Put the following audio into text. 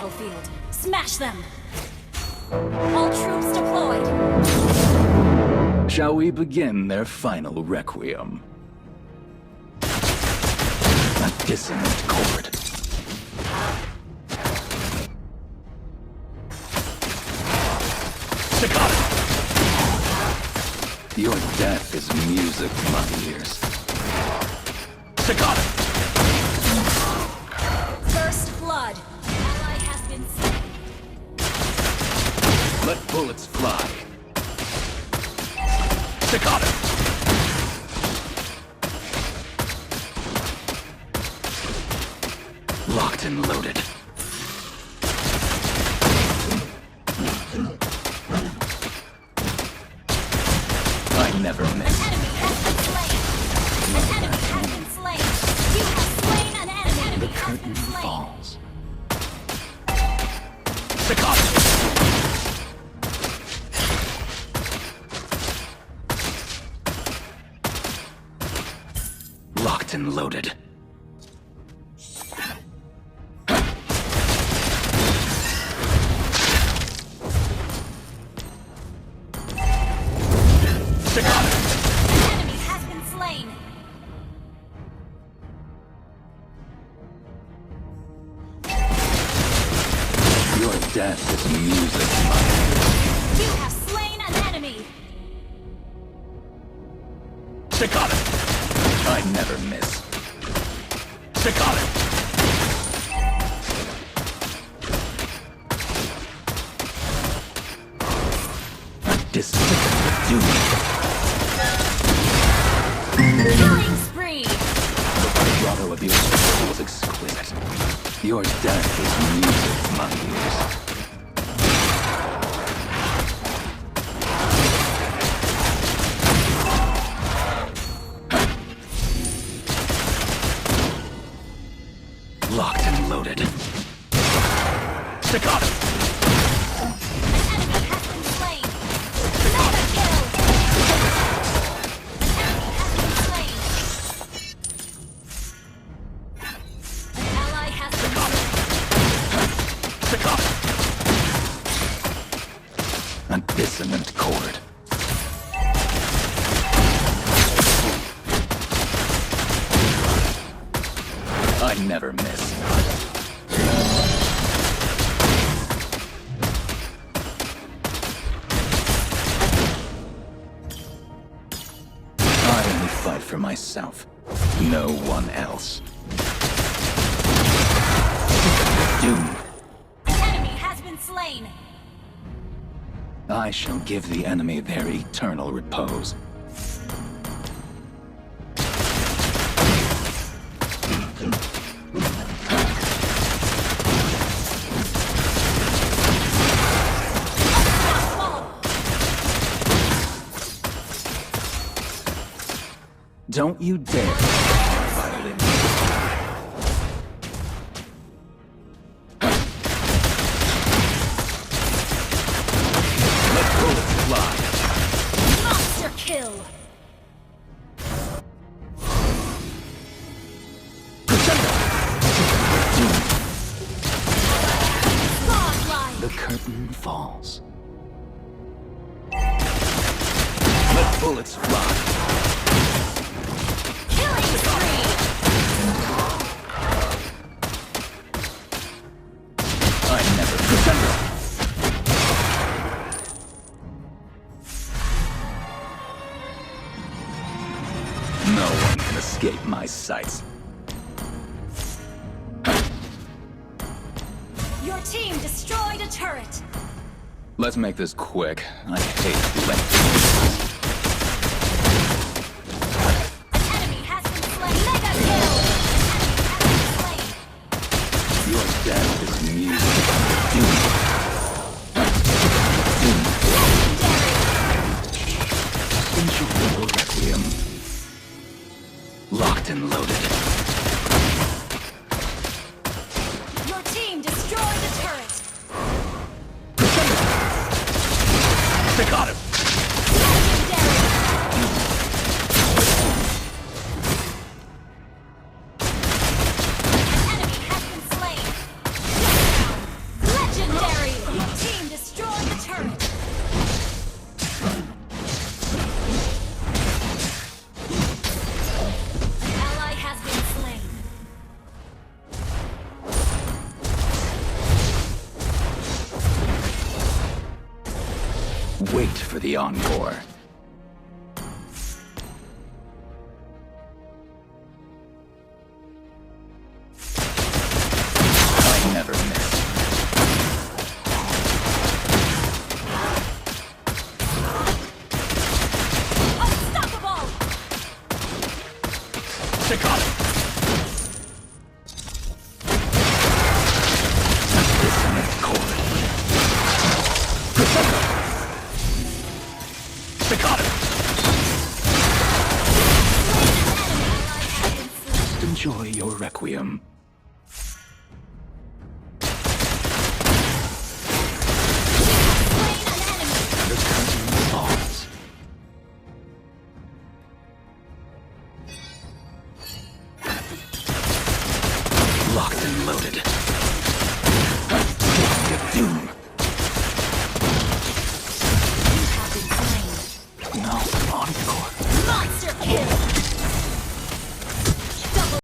battlefield. Smash them! All troops deployed! Shall we begin their final requiem? A dissonant chord. Staccato! Your death is music to my ears. Staccato! First blood! Ally has been slain. Let bullets fly. Staccato! Locked and loaded. I never miss. An enemy has been slain! An enemy has been slain! You have slain an enemy! The curtain falls. Staccato! Locked and loaded. Staccato! An enemy has been slain! Your death is music to my You have slain an enemy! ears. Staccato! I never miss. Staccato! A distant doom. Killing spree! The vibrato of your soul was exquisite. Your death is music to my ears. Locked and loaded. Staccato! An enemy has been slain! Mega kill! An enemy has been slain! An ally has been slain! Staccato! A dissonant chord. I never miss. I only fight for myself. No one else. Doom. An enemy has been slain! I shall give the enemy their eternal repose. Don't you dare violate me. Let bullets fly. Monster kill! Godlike! The curtain falls. Let bullets fly. Killing spree! I never surrender. No one can escape my sights. Your team destroyed a turret! Let's make this quick. I hate length. An enemy has been slain! Mega kill! An enemy has been slain! Your death is music. Doom. Enjoy the requiem. Locked and loaded. Your team destroyed a turret! Staccato! Legend wait for the encore. I never miss. Unstoppable! Staccato! Staccato! Enjoy your requiem. The curtain falls. Locked and loaded. Get doom.